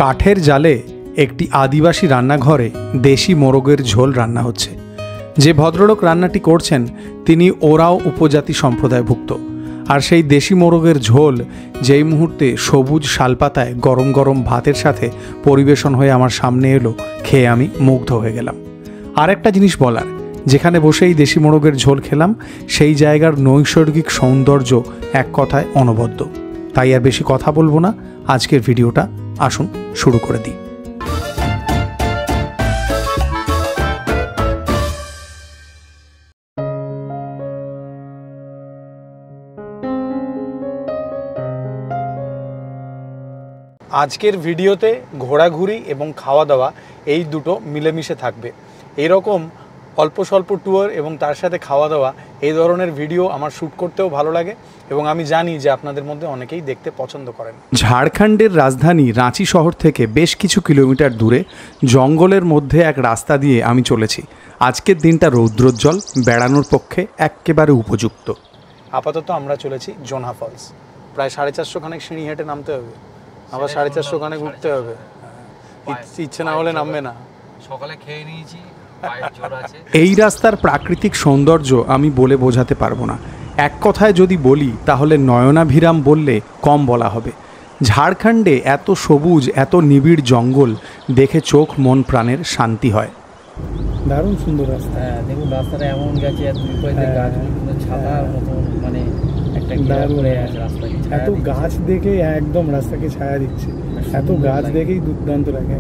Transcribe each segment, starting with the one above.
কাঠের জালে একটি আদিবাসী রান্নাঘরে দেশি মোরগের ঝোল রান্না হচ্ছে। যে ভদ্রলোক রান্নাটি করছেন তিনি ওরাও উপজাতি সম্প্রদায়ভুক্ত। আর সেই দেশি মোরগের ঝোল যেই মুহূর্তে সবুজ শালপাতায় গরম গরম ভাতের সাথে পরিবেশন হয়ে আমার সামনে এলো, খেয়ে আমি মুগ্ধ হয়ে গেলাম। আর একটা জিনিস বলার, যেখানে বসেই দেশি মোরগের ঝোল খেলাম সেই জায়গার নৈসর্গিক সৌন্দর্য এক কথায় অনবদ্য। তাই আর বেশি কথা বলবো না, আজকের ভিডিওটা আসুন শুরু করে দিই। আজকের ভিডিওতে ঘোরাঘুরি এবং খাওয়া দাওয়া এই দুটো মিলেমিশে থাকবে। এইরকম অল্প স্বল্প ট্যুর এবং তার সাথে খাওয়া দাওয়া এই ধরনের ভিডিও আমার শ্যুট করতেও ভালো লাগে এবং আমি জানি যে আপনাদের মধ্যে অনেকেই দেখতে পছন্দ করেন। ঝাড়খণ্ডের রাজধানী রাঁচি শহর থেকে বেশ কিছু কিলোমিটার দূরে জঙ্গলের মধ্যে এক রাস্তা দিয়ে আমি চলেছি। আজকের দিনটা রৌদ্রোজ্জ্বল, বেড়ানোর পক্ষে একেবারে উপযুক্ত। আপাতত আমরা চলেছি জোনহা ফলস। প্রায় 450 খানেক সিঁড়ি হেঁটে নামতে হবে, আবার 450 খানেক উঠতে হবে। ইচ্ছে না হলে নামবে না। সকালে খেয়ে নিয়েছি, এই রাস্তার প্রাকৃতিক সৌন্দর্য আমি বলে বোঝাতে পারবো না। এক কথায় যদি বলি তাহলে নয়নাভিরাম বললে কম বলা হবে। ঝাড়খণ্ডে এত সবুজ, এত নিবিড় জঙ্গল দেখে চোখ মন প্রাণের শান্তি হয়। দারুণ সুন্দর রাস্তা। হ্যাঁ, দেখুন রাস্তাটা এমন গেছে, দুই পাশে গাছগুলো ছাতার মতো, মানে একটা ঘেরা করে আছে রাস্তাকে। এত গাছ দেখে একদম রাস্তাকে ছায়া দিচ্ছে, এত গাছ দেখেই দুর্দান্ত লাগে।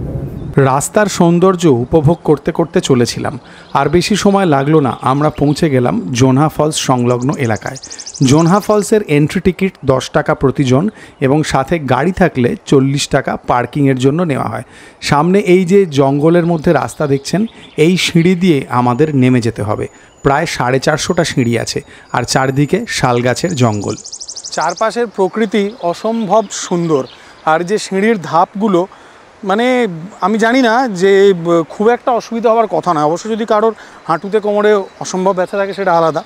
রাস্তার সৌন্দর্য উপভোগ করতে করতে চলেছিলাম। আর বেশি সময় লাগলো না, আমরা পৌঁছে গেলাম জোনহা ফলস সংলগ্ন এলাকায়। জোনহা ফলসের এন্ট্রি টিকিট 10 টাকা প্রতিজন এবং সাথে গাড়ি থাকলে 40 টাকা পার্কিংয়ের জন্য নেওয়া হয়। সামনে এই যে জঙ্গলের মধ্যে রাস্তা দেখছেন, এই সিঁড়ি দিয়ে আমাদের নেমে যেতে হবে। প্রায় 450টা সিঁড়ি আছে আর চারদিকে শাল গাছের জঙ্গল। চারপাশের প্রকৃতি অসম্ভব সুন্দর। আর যে সিঁড়ির ধাপগুলো, মানে আমি জানি না যে খুব একটা অসুবিধা হওয়ার কথা না। অবশ্য যদি কারোর হাঁটুতে কোমরে অসম্ভব ব্যথা থাকে সেটা আলাদা।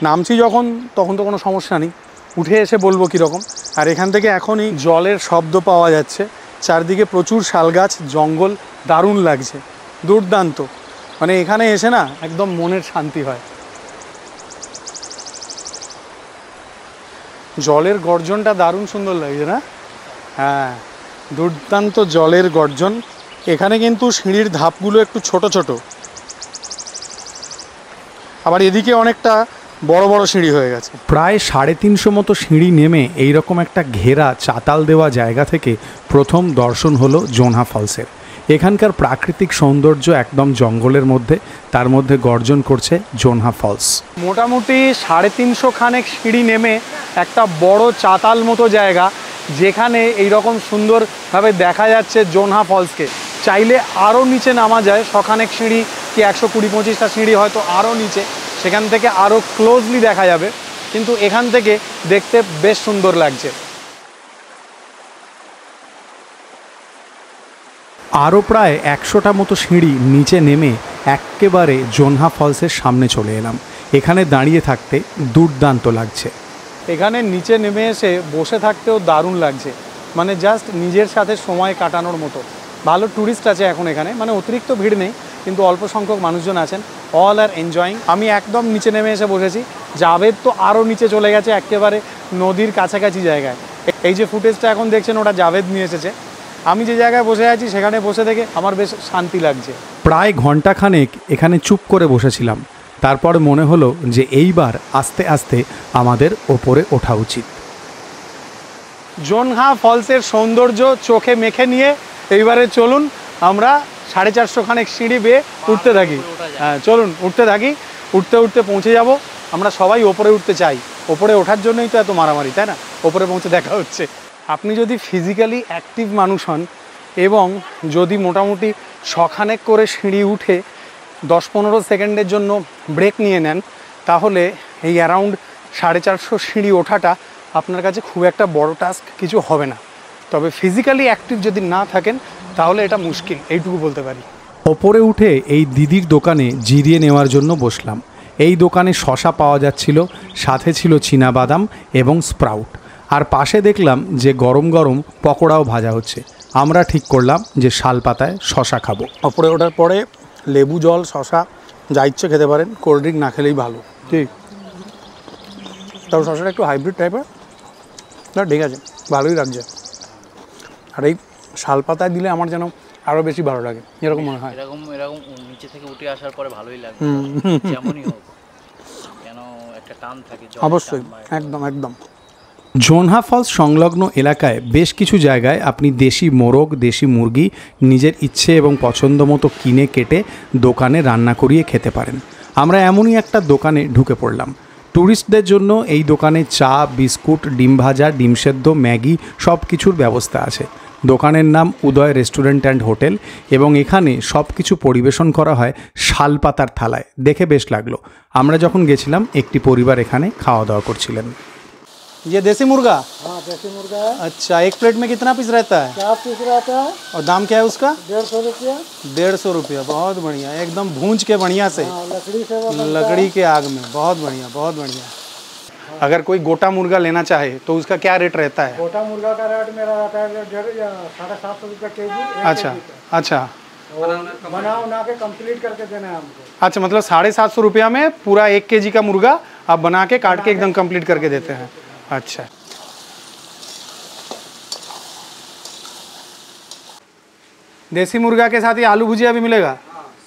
নামছি যখন, তখন তো কোনো সমস্যা নেই, উঠে এসে বলবো কীরকম। আর এখান থেকে এখনই জলের শব্দ পাওয়া যাচ্ছে, চারদিকে প্রচুর শালগাছ, জঙ্গল, দারুণ লাগছে, দুর্দান্ত। মানে এখানে এসে না একদম মনের শান্তি হয়। জলের গর্জনটা দারুণ সুন্দর লাগছে না? হ্যাঁ, দুর্দান্ত জলের গর্জন। এখানে কিন্তু সিঁড়ির ধাপগুলো একটু ছোট ছোট, আবার এদিকে অনেকটা বড় বড় সিঁড়ি হয়ে গেছে। প্রায় 350 মতো সিঁড়ি নেমে এইরকম একটা ঘেরা চাতাল দেওয়া জায়গা থেকে প্রথম দর্শন হলো জোনহা ফলসের। এখানকার প্রাকৃতিক সৌন্দর্য একদম জঙ্গলের মধ্যে, তার মধ্যে গর্জন করছে জোনহা ফলস। মোটামুটি 350 খানেক সিঁড়ি নেমে একটা বড় চাতাল মতো জায়গা, যেখানে এইরকম সুন্দরভাবে দেখা যাচ্ছে জোনহা ফলসকে। চাইলে আরও নিচে নামা যায়, শখানেক সিঁড়ি কি 120-25টা সিঁড়ি হয়তো আরও নিচে, সেখান থেকে আরও ক্লোজলি দেখা যাবে, কিন্তু এখান থেকে দেখতে বেশ সুন্দর লাগছে। আরও প্রায় 100টা মতো সিঁড়ি নিচে নেমে একেবারে জোনহা ফলসের সামনে চলে এলাম। এখানে দাঁড়িয়ে থাকতে দুর্দান্ত লাগছে। এখানে নিচে নেমে এসে বসে থাকতেও দারুণ লাগছে, মানে জাস্ট নিজের সাথে সময় কাটানোর মতো। ভালো ট্যুরিস্ট আছে এখন এখানে, মানে অতিরিক্ত ভিড় নেই, কিন্তু অল্প সংখ্যক মানুষজন আছেন। All are enjoying. আমি একদম নিচে নেমে এসে বসেছি। জাভেদ তো আরও নিচে চলে গেছে, একেবারে নদীর কাছাকাছি জায়গায়। এই যে ফুটেজটা এখন দেখছেন, ওটা জাভেদ নিয়ে এসেছে। আমি যে জায়গায় বসে আছি সেখানে বসে থেকে আমার বেশ শান্তি লাগছে। প্রায় ঘন্টাখানেক এখানে চুপ করে বসেছিলাম। তারপর মনে হলো যে এইবার আস্তে আস্তে আমাদের ওপরে ওঠা উচিত। জোনহা ফলসের সৌন্দর্য চোখে মেখে নিয়ে এইবারে চলুন আমরা 450 খানেক সিঁড়ি বেয়ে উঠতে থাকি। হ্যাঁ, চলুন উঠতে থাকি। উঠতে উঠতে পৌঁছে যাব। আমরা সবাই ওপরে উঠতে চাই, ওপরে ওঠার জন্যই তো এত মারামারি, তাই না? ওপরে পৌঁছে দেখা হচ্ছে। আপনি যদি ফিজিক্যালি অ্যাক্টিভ মানুষ হন এবং যদি মোটামুটি 6 খানেক করে সিঁড়ি উঠে 10-15 সেকেন্ডের জন্য ব্রেক নিয়ে নেন, তাহলে এই অ্যারাউন্ড 450 সিঁড়ি ওঠাটা আপনার কাছে খুব একটা বড় টাস্ক কিছু হবে না। তবে ফিজিক্যালি অ্যাক্টিভ যদি না থাকেন তাহলে এটা মুশকিল, এইটুকু বলতে পারি। ওপরে উঠে এই দিদির দোকানে জিরিয়ে নেওয়ার জন্য বসলাম। এই দোকানে শশা পাওয়া যাচ্ছিল, সাথে ছিল চীনাবাদাম এবং স্প্রাউট। আর পাশে দেখলাম যে গরম গরম পকোড়াও ভাজা হচ্ছে। আমরা ঠিক করলাম যে শালপাতায় শশা খাবো। ওপরে ওঠার পরে লেবু জল, শশা যা ইচ্ছে খেতে পারেন, কোল্ড ড্রিঙ্ক না খেলেই ভালো। ঠিক, তবে শশাটা একটু হাইব্রিড টাইপের, না ঠিক আছে, ভালোই লাগছে। আর এই শালপাতায় দিলে আমার যেন আরও বেশি ভালো লাগে, এরকম মনে হয়। এরকম এরকম নিচে থেকে উঠে আসার পরে ভালোই লাগে, যেমনই হোক কেন একটা টান থাকে। অবশ্যই, একদম একদম। জোনহা ফলস সংলগ্ন এলাকায় বেশ কিছু জায়গায় আপনি দেশি মোরগ, দেশি মুরগি নিজের ইচ্ছে এবং পছন্দ মতো কিনে কেটে দোকানে রান্না করিয়ে খেতে পারেন। আমরা এমনই একটা দোকানে ঢুকে পড়লাম। ট্যুরিস্টদের জন্য এই দোকানে চা, বিস্কুট, ডিম ভাজা, ডিম সেদ্ধ, ম্যাগি সব কিছুর ব্যবস্থা আছে। দোকানের নাম উদয় রেস্টুরেন্ট অ্যান্ড হোটেল এবং এখানে সব কিছু পরিবেশন করা হয় শালপাতার থালায়। দেখে বেশ লাগলো। আমরা যখন গেছিলাম একটি পরিবার এখানে খাওয়া দাওয়া করছিলেন। ये देसी मुर्गा? हाँ देसी मुर्गा है। अच्छा, एक प्लेट में कितना पीस रहता है? 4 पीस रहता है। और दाम क्या है उसका? 150 रुपया। 150 रुपया। बहुत बढ़िया, एकदम भूंज के बढ़िया से, हाँ, लकड़ी से वो बनता लकड़ी के आग में। बहुत बढ़िया, बहुत बढ़िया। अगर कोई गोटा मुर्गा लेना चाहे तो उसका क्या रेट रहता है? गोटा मुर्गा का रेट मेरा रहता है 750 रुपया केजी। अच्छा अच्छा बना उना के कंप्लीट करके देना है हमको। अच्छा, मतलब 750 रुपया में पूरा 1 केजी का मुर्गा आप बना के काट के एकदम कंप्लीट करके देते हैं। अच्छा, देसी मुर्गा के साथ ये आलू भुजिया भी मिलेगा?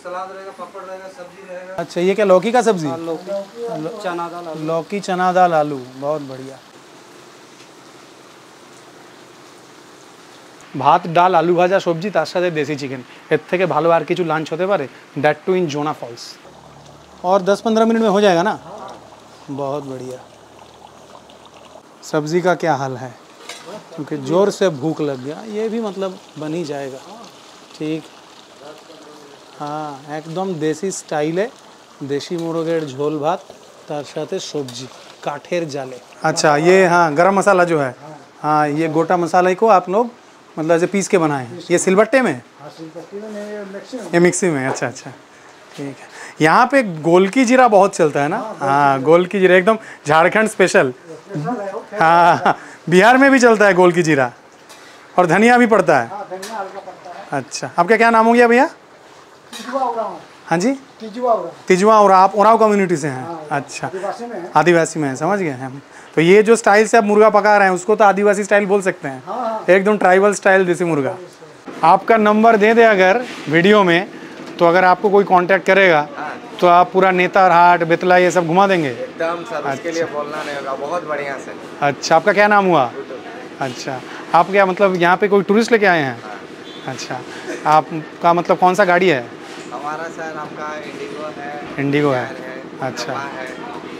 सलाद रहेगा, पापड़ रहेगा, सब्जी रहेगा। अच्छा, ये क्या लौकी का सब्जी? चना दाल आलू। लौकी, चना दाल, आलू, बहुत बढ़िया। ভাত, ডাল, আলু ভাজা, সবজি, তার সাথে দেশি চিকেন। এর থেকে ভালো আর কিছু লাঞ্চ হতে পারে? दैट टू इन जोना फॉल्स। और 10-15 मिनट में हो जाएगा ना? बहुत बढ़िया। सब्जी का क्या हाल है? क्योंकि ज़ोर से भूख लग गया। ये भी मतलब बन ही जाएगा। ठीक, हाँ, एकदम देसी स्टाइले देशी मुर्गेर झोल भात, तार साथे सब्जी, काठेर जाले। अच्छा, ये हाँ गरम मसाला जो है, हाँ ये गोटा मसाला को आप लोग मतलब ऐसे पीस के बनाए हैं। ये सिलबट्टे में? ये मिक्सी में। अच्छा अच्छा, ठीक है। यहाँ पे गोल की जीरा बहुत चलता है ना? हाँ, गोल की जीरा एकदम झारखंड स्पेशल। हाँ, बिहार में भी चलता है गोल की जीरा, और धनिया भी पड़ता है। अच्छा, आपका क्या नाम हो गया भैया? हाँ जी, तिजवा। और आप ओराव कम्युनिटी से हैं? अच्छा, आदिवासी में है, समझ गए हम। तो ये जो स्टाइल से आप मुर्गा पका रहे हैं उसको तो आदिवासी स्टाइल बोल सकते हैं। एकदम ट्राइबल स्टाइल देसी मुर्गा। आपका नंबर दे दे अगर वीडियो में, तो अगर आपको कोई कांटेक्ट करेगा तो आप पूरा नेतार हाट, बेतला ये सब घुमा देंगे? एकदम सर, उसके लिए बोलना नहीं होगा, बहुत बढ़िया से। अच्छा, आपका क्या नाम हुआ? अच्छा, आप क्या मतलब यहाँ पे कोई टूरिस्ट लेके आए हैं? अच्छा, आपका मतलब कौन सा गाड़ी है? हमारा सर आपका इंडिगो है। इंडिगो है। अच्छा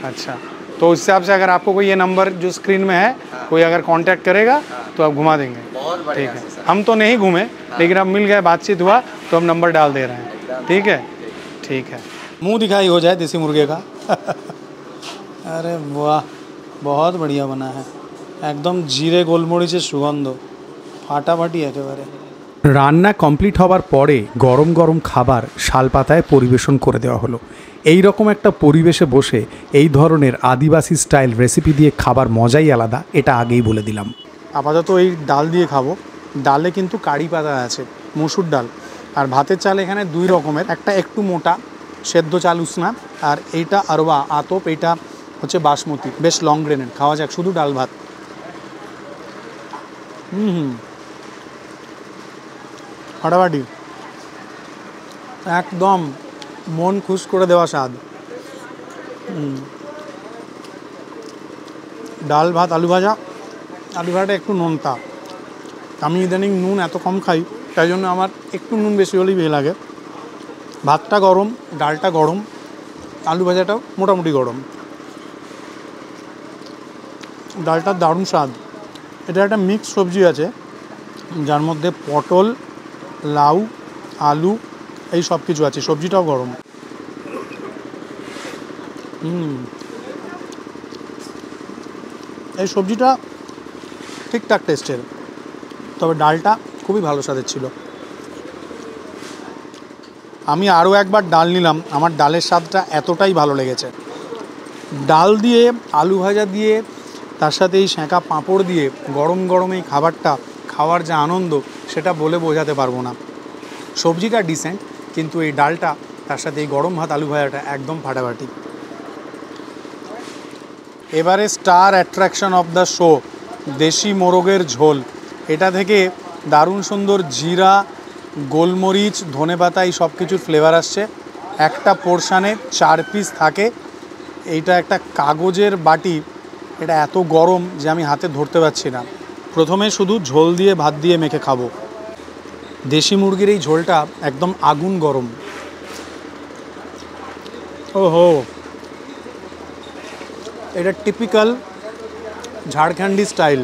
अच्छा, तो उस हिसाब से अगर आपको कोई ये नंबर जो स्क्रीन में है कोई अगर कांटेक्ट करेगा तो आप घुमा देंगे। बहुत बढ़िया ठीक है, से सर। हम तो नहीं घूमे लेकिन अब मिल गए, बातचीत हुआ तो हम नंबर डाल दे रहे हैं। ठीक है, ठीक है। मुंह दिखाई हो जाए देसी मुर्गे का। अरे वाह, बहुत बढ़िया बना है, একদম জিরে গোলমরিচের সুগন্ধ, ফাটাফাটি একেবারে। রান্না কমপ্লিট হবার পরে গরম গরম খাবার শালপাতায় পরিবেশন করে দেওয়া হলো। এই রকম একটা পরিবেশে বসে এই ধরনের আদিবাসী স্টাইল রেসিপি দিয়ে খাবার মজাই আলাদা, এটা আগেই বলে দিলাম। আপাতত এই ডাল দিয়ে খাবো। ডালে কিন্তু কারি পাতা আছে, মসুর ডাল। আর ভাতের চাল এখানে দুই রকমের, একটা একটু মোটা সেদ্ধ চাল উসনা, আর এইটা আরবা আতপ, এইটা হচ্ছে বাসমতি, বেশ লং গ্রেনের। খাওয়া যাক শুধু ডাল ভাত। ফাটাফাটি, একদম মন খুশ করে দেওয়া স্বাদ। ডাল ভাত, আলু ভাজা। আলু ভাজাটা একটু নোনতা, আমি ইদানিং নুন এত কম খাই তাই জন্য আমার একটু নুন বেশি হলেই ভালো লাগে। ভাতটা গরম, ডালটা গরম, আলু ভাজাটাও মোটামুটি গরম। ডালটার দারুণ স্বাদ। এটা একটা মিক্স সবজি আছে যার মধ্যে পটল, লাউ, আলু এই সব কিছু আছে, সবজিটাও গরম। এই সবজিটা ঠিকঠাক টেস্টের, তবে ডালটা খুবই ভালো স্বাদের ছিল। আমি আরও একবার ডাল নিলাম, আমার ডালের স্বাদটা এতটাই ভালো লেগেছে। ডাল দিয়ে, আলু ভাজা দিয়ে, তার সাথে এই সেঁকা পাঁপড় দিয়ে গরম গরম এই খাবারটা খাওয়ার যে আনন্দ সেটা বলে বোঝাতে পারবো না। সবজিটা ডিসেন্ট, কিন্তু এই ডালটা তার সাথে এই গরম ভাত আলু ভাজাটা একদম ফাটাফাটি। এবারে star attraction of the show, দেশি মোরগের ঝোল। এটা থেকে দারুণ সুন্দর জিরা, গোলমরিচ, ধনেপাতা এই সব কিছুর ফ্লেভার আসছে। একটা পোর্শানে 4 পিস থাকে। এইটা একটা কাগজের বাটি, এটা এত গরম যে আমি হাতে ধরতে পারছি না। প্রথমে শুধু ঝোল দিয়ে ভাত দিয়ে মেখে খাবো। দেশি মুরগির এই ঝোলটা একদম আগুন গরম। ওহো, এটা টিপিক্যাল ঝাড়খণ্ডী স্টাইল।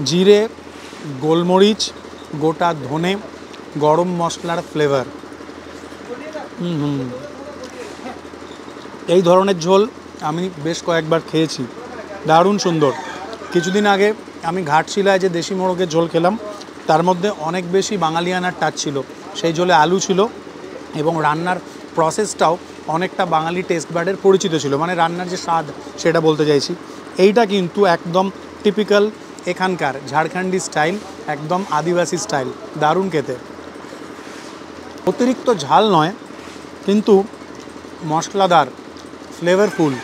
জিরে, গোলমরিচ, গোটা ধনে, গরম মশলার ফ্লেভার। এই ধরনের ঝোল আমি বেশ কয়েকবার খেয়েছি, দারুণ সুন্দর। কিছুদিন আগে আমি ঘাটশিলায় যে দেশি মোরগের ঝোল খেলাম, তার মধ্যে অনেক বেশি বাঙালিয়ানার টাচ ছিল। সেই ঝোলে আলু ছিল এবং রান্নার প্রসেসটাও অনেকটা বাঙালি টেস্ট বার্ডের পরিচিত ছিল, মানে রান্নার যে স্বাদ সেটা বলতে চাইছি। এইটা কিন্তু একদম টিপিক্যাল এখানকার ঝাড়খণ্ডী স্টাইল, একদম আদিবাসী স্টাইল, দারুণ খেতে। অতিরিক্ত ঝাল নয়, কিন্তু মশলাদার, ফ্লেভারফুল।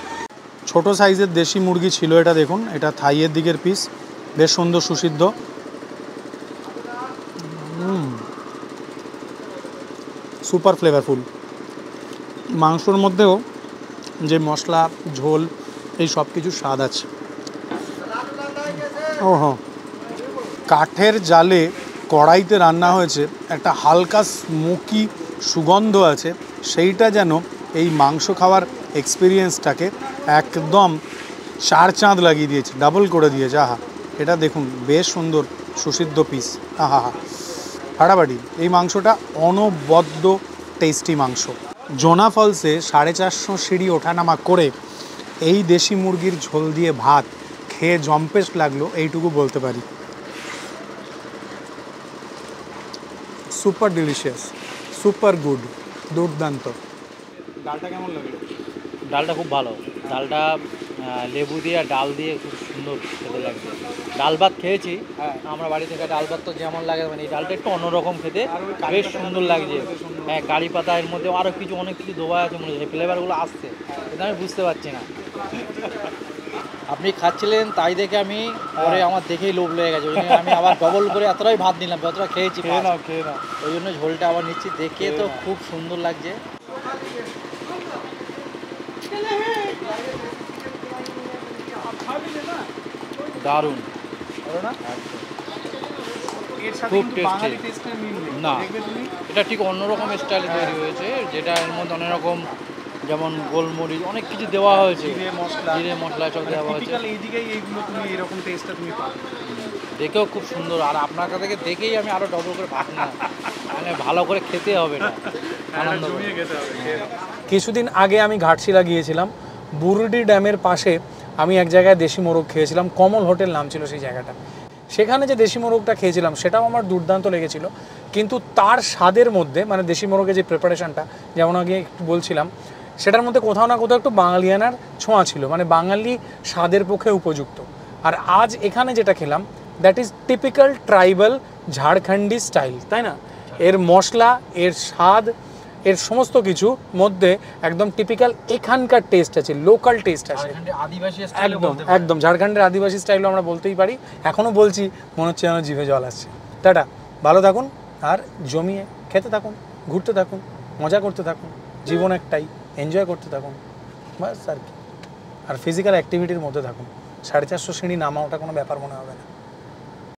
ছোট সাইজের দেশি মুরগি ছিল এটা, দেখুন এটা থাইয়ের দিকের পিস, বেশ সুন্দর সুসিদ্ধ। Super flavourful. মাংসর মধ্যেও যে মশলা, ঝোল, এই সব কিছুর স্বাদ আছে। ওহো, কাঠের জালে কড়াইতে রান্না হয়েছে, একটা হালকা স্মোকি সুগন্ধ আছে, সেইটা যেন এই মাংস খাওয়ার এক্সপিরিয়েন্সটাকে একদম 4 চাঁদ লাগিয়ে দিয়েছে, ডাবল করে দিয়েছে। আহা, এটা দেখুন বেশ সুন্দর সুসিদ্ধ পিস। আহা হা, ফাটাফাটি। এই মাংসটা অনবদ্য টেস্টি মাংস। জোনা ফলসে 450 সিঁড়ি ওঠানামা করে এই দেশি মুরগির ঝোল দিয়ে ভাত খেয়ে জম্পেশ লাগলো, এইটুকু বলতে পারি। সুপার ডিলিশিয়াস, সুপার গুড, দুর্দান্ত। ডালটা কেমন লাগলো? ডালটা খুব ভালো। ডালটা লেবু দিয়ে আর ডাল দিয়ে খুব সুন্দর খেতে লাগছে। ডাল ভাত খেয়েছি আমরা বাড়ি থেকে, ডাল ভাত তো যেমন লাগে, মানে এই ডালটা একটু অন্যরকম খেতে, বেশ সুন্দর লাগছে। হ্যাঁ, কারি পাতা, এর মধ্যে আরও কিছু অনেক কিছু দেওয়া আছে, মনে হচ্ছে ফ্লেভারগুলো আসছে, এটা আমি বুঝতে পারছি না। আপনি খাচ্ছিলেন তাই দেখে আমি পরে আমার দেখেই লোভ লেগে গেছে, ওই জন্য আমি আবার ডবল করে এতটাই ভাত নিলাম, যতটা খেয়েছি। ওই জন্য ঝোলটা আবার নিচ্ছি, দেখে তো খুব সুন্দর লাগছে। দারুণ, খুব টেস্টি। না, এটা ঠিক অন্যরকম স্টাইলে তৈরি হয়েছে, যেটা এর মধ্যে অনেক রকম, যেমন গোলমরিচ অনেক কিছু দেওয়া হয়েছে, জিরে মশলা সব দেওয়া হয়েছে। এরকম টেস্টটা তুমি পাবে। দেখেও খুব সুন্দর, আর আপনার কাছ থেকে দেখেই আমি আরো ডবল করে ভাত নিলাম, মানে ভালো করে খেতে হবে না, আনন্দ করে খেতে হবে। কিছুদিন আগে আমি ঘাটশিলা গিয়েছিলাম, বুরুডি ড্যামের পাশে আমি এক জায়গায় দেশি মোরগ খেয়েছিলাম, কমল হোটেল নাম ছিল সেই জায়গাটা। সেখানে যে দেশি মোরগটা খেয়েছিলাম সেটাও আমার দুর্দান্ত লেগেছিল, কিন্তু তার স্বাদের মধ্যে, মানে দেশি মোরগের যে প্রিপারেশনটা, যেমন আগে একটু বলছিলাম, সেটার মধ্যে কোথাও না কোথাও একটু বাঙালিয়ানার ছোঁয়া ছিল, মানে বাঙালি স্বাদের পক্ষে উপযুক্ত। আর আজ এখানে যেটা খেলাম, that is typical tribal Jharkhandi style, তাই না? এর মশলা, এর স্বাদ, এর সমস্ত কিছু মধ্যে একদম টিপিক্যাল এখানকার টেস্ট আছে, লোকাল টেস্ট আছে, একদম একদম ঝাড়খণ্ডের আদিবাসী স্টাইলও আমরা বলতেই পারি। এখনও বলছি, মনে হচ্ছে যেন জিভে জল আসছে। টাটা, ভালো থাকুন আর জমিয়ে খেতে থাকুন, ঘুরতে থাকুন, মজা করতে থাকুন, জীবন একটাই, এনজয় করতে থাকুন, বাস আর কি। আর ফিজিক্যাল অ্যাক্টিভিটির মধ্যে থাকুন। 450 সিঁড়ি নামা ওটা কোনো ব্যাপার মনে হবে না।